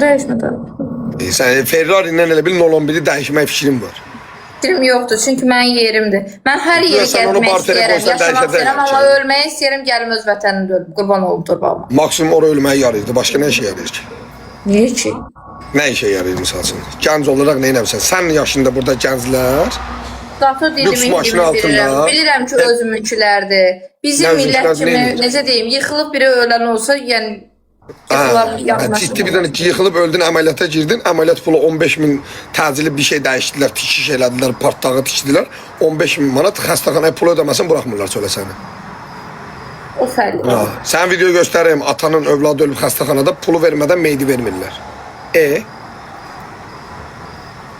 Dəyişmədi. Sən Ferrari-lə elə bil 011-i dəyişmək fikrin var. Fikrim yoxdur, çünki mənim yerimdir. Mən hər yeri Sən onu gəzmək barterə istəyərəm, qoysan yaşamaq dəyişəcək istəyərəm, amma yəni. ölməyi istəyərəm, gəlim öz vətənimdə ölüm. Qurban olum torbağıma. Maksimum ora ölməyə yarayırdı. Başqa nə işə yarayır ki? Niyə ki? Nə işə yarayır misal üçün? Gənc olaraq nə eləmsən? Sən yaşında burada gənclər Qatı Lüks dilimin maşını kimi bilirəm. altında. Bilirəm ki, özümünkilərdir. Bizim Nə millət özünkilərdir, kimi, neymiş? necə deyim, yıxılıb biri ölən olsa, yəni ciddi bir dənə yıxılıb öldün, əməliyyata girdin. Əməliyyat pulu 15.000 təcili bir şey dəyişdilər, tikiş elədilər, partdağı tikdilər. 15.000 manat xəstəxanaya pul ödəməsən buraxmırlar çölə səni. O fərqli. Sən video göstərəyim, atanın övladı ölüb xəstəxanada pulu vermədən meydi vermirlər.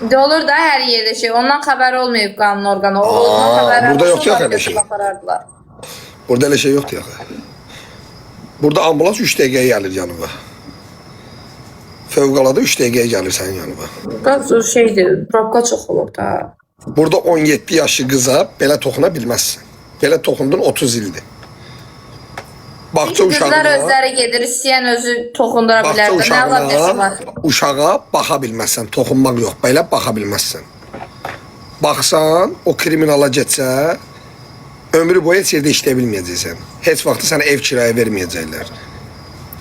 İndi olur da hər yerdə şey. Ondan xəbər olmayıb qanun orqanı. Ondan xəbər burada yox ya elə şey. Burada elə şey yoxdur ya. Burada ambulans 3 dəqiqəyə gəlir yanıma. Fövqəladə 3 dəqiqəyə gəlir sənin yanıma. Qaz şeydir, probka çox olur da. Burada 17 yaşlı qıza belə toxuna bilməzsən. Belə toxundun 30 ildir. Bağça Qızlar uşağına, özləri gedir, istəyən özü toxundura bilər. bağça Nə var var? uşağa baxa bilməzsən, toxunmaq yox, belə baxa bilməzsən. Baxsan, o kriminala getsə, ömrü boyu heç yerdə işləyə bilməyəcəksən. Heç vaxt sənə ev kiraya verməyəcəklər.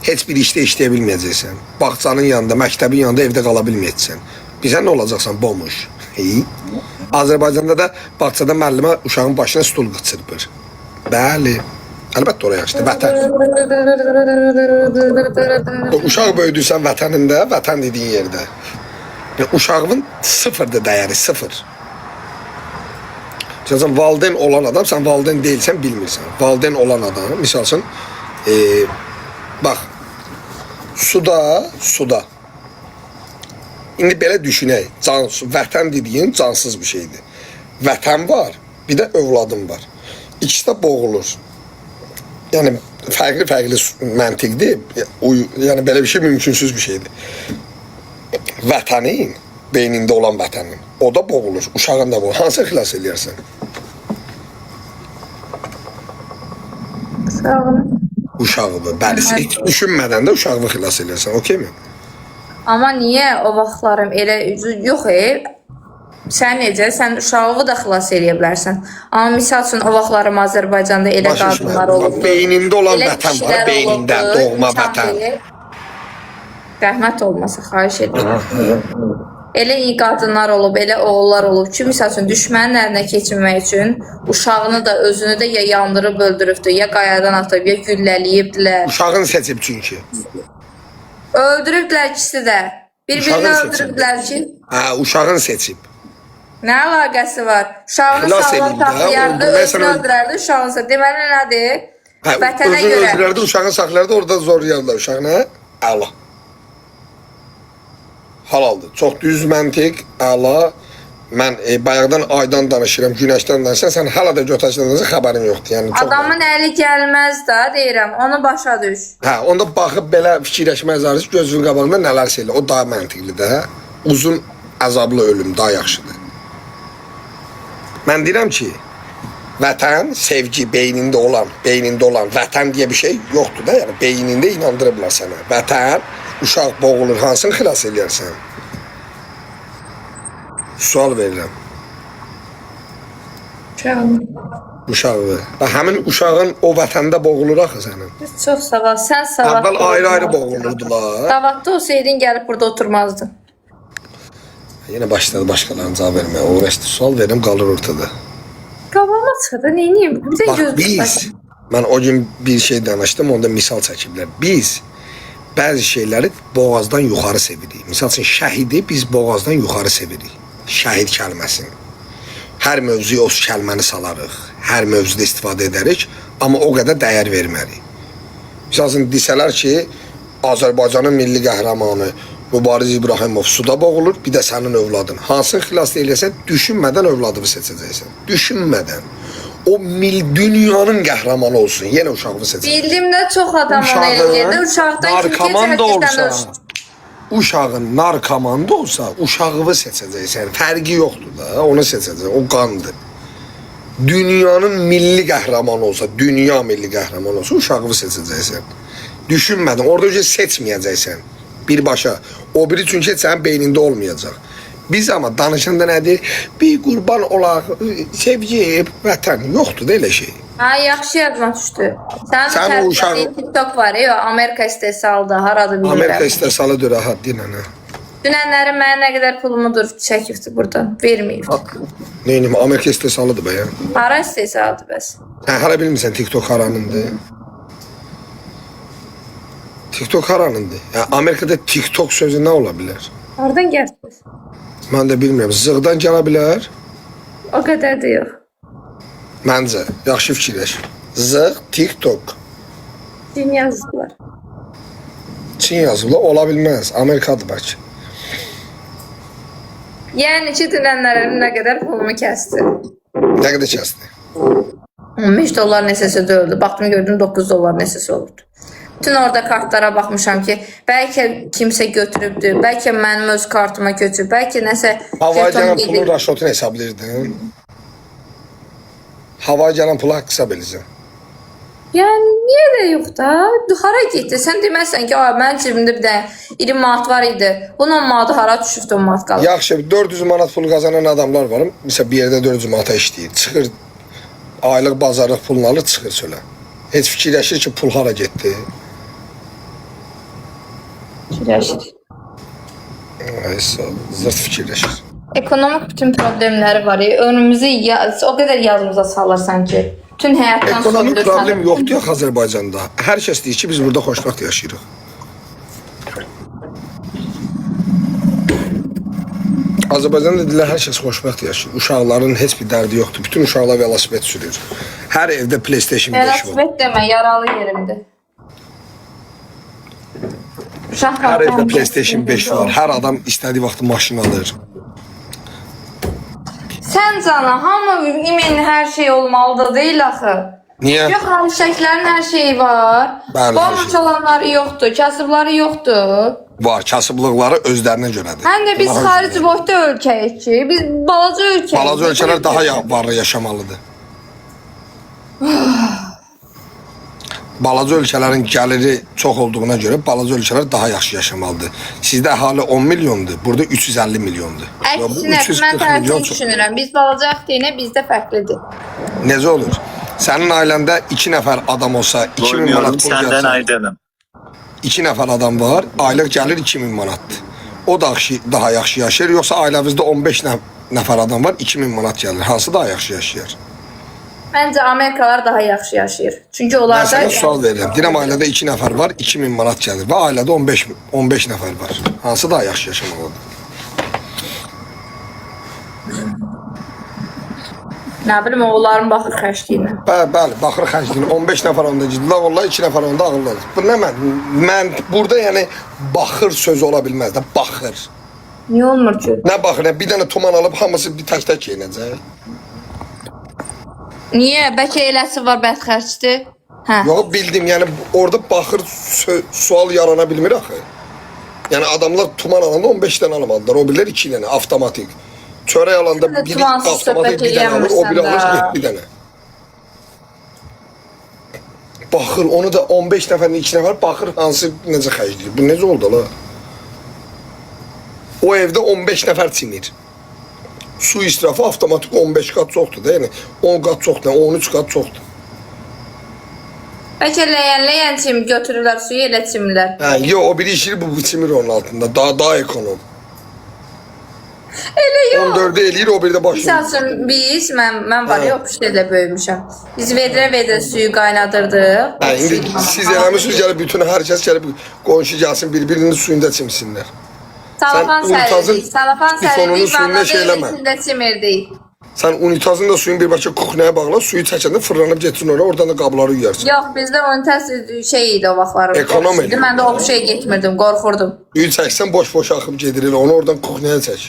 Heç bir işdə işləyə bilməyəcəksən. Bağçanın yanında, məktəbin yanında evdə qala bilməyəcəksən. Bizə nə olacaqsan? Bomuş. Azərbaycanda da bağçada müəllimə uşağın başına stul qıçırpır. Bəli. Əlbəttə oraya işte, vətən. Uşaq böyüdüysən vətənində, vətən dediyin yerdə. Uşağın sıfırdır dəyəri, sıfır. Sən valideyn olan adam, sən valideyn deyilsən, bilmirsən. Valideyn olan adam, misal üçün, bax, suda. İndi belə düşünək, vətən dediyin cansız bir şeydir. Vətən var, bir də övladım var. İkisi də boğulur. Yəni, fərqli məntiqdir. Yəni, belə bir şey mümkünsüz bir şeydir. Vətənin, beynində olan vətənin, o da boğulur, uşağın da boğulur. Hansı xilas eləyərsən? Uşağını, bəli, heç düşünmədən də uşağını xilas eləyərsən, okey mi? Amma niyə o vaxtlarım elə yox sən necə, sən uşağı da xilas eləyə bilərsən. Amma misal üçün o vaxtlarım Azərbaycanda elə qadınlar olub. Beynində olan vətən var, beynində, doğma vətən. Rəhmət olmasa, xahiş edirəm. Elə iyi qadınlar olub, elə oğullar olub ki, misal üçün düşmənin əlinə keçinmək üçün uşağını da, özünü də ya yandırıb öldürübdür, ya qayadan atıb, ya gülləliyibdilər. Uşağını seçib çünki. Öldürübdülər ikisi də. Bir-birini öldürübdülər ki. Uşağını seçib. Nə əlaqəsi var? Uşağını sağlam saxlayardı, özünü öldürərdi, uşağını saxlayardı. Deməli nədir? Vətənə özünü görə. öldürərdi, uşağını saxlayardı, orada zorlayardılar uşağını. Əla. Halaldır. Çox düz məntiq, əla. Mən bayaqdan aydan danışıram, günəşdən danışıram. Sən hələ də götəşdəndən xəbərin yoxdur. Yəni, Adamın əli gəlməz da, deyirəm, onu başa düş. Onda baxıb belə fikirləşmək zarisi gözünün qabağında nələr şeylə. O daha məntiqlidir. Uzun, əzablı ölüm daha yaxşıdır. Mən deyirəm ki, vətən, sevgi beynində olan vətən deyə bir şey yoxdur da, yəni beynində inandırıblar sənə. Vətən, uşaq boğulur, hansını xilas eləyərsən? Sual verirəm. Uşağı. Və həmin uşağın o vətəndə boğulur axı sənin. Çox sağ ol, sən savadlı. Əvvəl ayrı-ayrı boğulurdular. Savadlı olsaydın gəlib burada oturmazdın. Yenə başladı başqalarına cavab verməyə. Uğraşdı, sual verim, qalır ortada. Qabağıma çıxdı, neyniyim? Bax, mən o gün bir şey danışdım, onda misal çəkiblər. Biz bəzi şeyləri boğazdan yuxarı sevirik. Misal üçün, şəhidi biz boğazdan yuxarı sevirik. Şəhid kəlməsini. Hər mövzuya o kəlməni salarıq. Hər mövzuda istifadə edərik, amma o qədər dəyər vermərik. Misal üçün, desələr ki, Azərbaycanın milli qəhrəmanı Mübariz İbrahimov suda boğulur, bir də sənin övladın. Hansını xilas eləyəsən, düşünmədən övladını seçəcəksən. Düşünmədən. O dünyanın qəhrəmanı olsun, yenə uşağını seçəcəksən. Bildim də çox adam onu eləyirdi. Uşaqdan narkoman da olsa, uşağın narkoman da olsa, uşağını seçəcəksən. Fərqi yoxdur da, onu seçəcəksən. O qandır. Dünyanın milli qəhrəmanı olsa, dünya milli qəhrəmanı olsa, uşağını seçəcəksən. Düşünmədin. Orada önce seçməyəcəksən. Birbaşa. O biri çünki sənin beynində olmayacaq. Biz ama danışanda nədir? Bir qurban olaq, sevgi, vətən. Yoxdur da elə şey. Ha, yaxşı yadıma düşdü. Sən Sənin o bu uşağı- TikTok var ya, Amerika istehsalıdır, haradı bilirəm. Amerika istehsalıdır rahat dinlə. Dünənləri mənə nə qədər pulumu çəkibdi buradan, verməyib. Neyim? Amerika istehsalıdır be ya. Hara istehsalıdır bəs? Sən hara bilmirsən TikTok haranındır? TikTok haranındır? Ya Amerikada TikTok sözü nə ola bilər? Hardan gəldiniz? Mən də bilmirəm. Zığdan gələ bilər. O qədər də yox. Məncə, yaxşı fikirləş. Zığ, TikTok. Çin yazdılar. Çin yazılı ola bilməz. Amerikadır bəlkə. Yəni ki, dünənlərin nə qədər pulumu kəsdi. Nə qədər kəsdi? 15 dollar nəsəsə döldü. Baxdım gördüm 9 dollar nəsəsə olurdu. Bütün orada kartlara baxmışam ki, bəlkə kimsə götürübdür, bəlkə mənim öz kartıma köçüb, bəlkə nəsə Havaya jeton gələn gedib. pulun raşotunu hesablayırdın. Havaya gələn pulu haqq hesab edirsən. Yəni niyə də yox da? Hara getdi? Sən deməzsən ki, "Ay, mənim cibimdə bir dənə 20 manat var idi. Bunun manatı hara düşübdü, o manat qalıb." Yaxşı, 400 manat pul qazanan adamlar var. Məsələn, bir yerdə 400 manata işləyir. Çıxır, aylıq bazarlıq pulunu alır, çıxır çölə. Heç fikirləşir ki, pul hara getdi. Fikirləşir. Ay, sağ ol. Zırt fikirləşir. Ekonomik bütün problemləri var. Önümüzü o qədər yazımıza salırsan ki, bütün həyatdan Ekonomik soyulursan. problem yoxdur ya Azərbaycanda. Hər kəs deyir ki, biz burada xoşbəxt yaşayırıq. Azərbaycanda dedilər, hər kəs xoşbəxt yaşayır. Uşaqların heç bir dərdi yoxdur. Bütün uşaqlar velosiped sürür. Hər evdə PlayStation 5 var. Velosiped demə, yaralı yerimdir. Hər evdə PlayStation 5 var. Hər adam istədiyi vaxt maşın alır. Sən cana, hamı imin hər şey olmalıdır deyil axı. Niyə? Yox, xaricdəkilərin hər şeyi var. Bəli, hər Borc şey. olanları yoxdur, kasıbları yoxdur. Var, kasıblıqları özlərinə görədir. Həm də biz Daha xarici boyda ölkəyik ki, biz balaca ölkəyik. Balaca ölkələr daha varlı yaşamalıdır. Balaca ölkələrin gəliri çox olduğuna görə balaca ölkələr daha yaxşı yaşamalıdır. Sizdə əhali 10 milyondur, burada 350 milyondur. Ya bu Əksinə, 340 mən milyon tərəfini çox. düşünürəm. Biz balacaq deyinə bizdə fərqlidir. Necə olur? Sənin ailəndə 2 nəfər adam olsa 2000 Doymuyorum manat pul senden gəlsə, aydınım. 2 nəfər adam var, aylıq gəlir 2000 manatdır. O da daha yaxşı yaşayır, yoxsa ailəmizdə 15 nəfər adam var, 2000 manat gəlir. Hansı daha yaxşı yaşayır? Məncə Amerikalılar daha yaxşı yaşayır. Çünki Mən onlarda sənə sual verirəm. Deyirəm ailədə 2 nəfər var, 2000 manat gəlir və ailədə 15 nəfər var. Hansı daha yaxşı yaşamalıdır? nə bilim oğulların baxır xərcliyinə. Bəli, baxır xərcliyinə 15 nəfər onda ciddilə vallahi 2 nəfər onda ağıllıdır. Bu nə mən burada yəni baxır sözü ola bilməz də, baxır. Niyə olmur ki? Nə baxır, nə bir dənə tuman alıb hamısı bir tək-tək yeyinəcək. Niyə? Bəlkə eləsi var bədxərcdir. Hə. Yox, bildim, yəni orada baxır sual yarana bilmir axı. Yəni adamlar tuman alanda 15 dənə almalılar, o birlər 2 dənə avtomatik. Çörək alanda biri Tumansız avtomatik söhbət bir dənə alır, o biri eləyəmirsən alır də. 7 dənə. Baxır, onu da 15 nəfərlə 2 nəfər baxır hansı necə xərcləyir. Bu necə oldu la? O evdə 15 nəfər çimir. Su israfı avtomatik 15 qat çoxdur da, yəni 10 qat çoxdur, 13 qat çoxdur. Bəlkə ləyən çim götürürlər suyu elə çimlər. Hə, yox, o biri işir bu çimir onun altında, daha ekonom. Elə yox. 14'ü eləyir, o biri də başını. Misal üçün biz, mən var Hə. ya, o şeylə böyümüşəm. Biz vedrə suyu qaynadırdıq. Hə, indi siz eləmişsiniz, gəlib bütün hər kəs gəlib qonşu gəlsin, bir-birinin suyunda çimsinlər. Salafan Sən unitazın sərdik. Salafan sifonunun sərdik. suyuna Vanada şey eləmə. içində çimirdik. Sən unitazın da suyun bir başa kuxnaya bağla, suyu çəkəndə fırlanıb getsin oraya, oradan da qabları yuyarsan. Yox, bizdə unitaz şey idi o vaxtlar. Ekonom idi. Mən də o şeyə getmirdim, qorxurdum. Suyu çəksən boş-boş axıb gedir elə, onu oradan kuxnaya çək.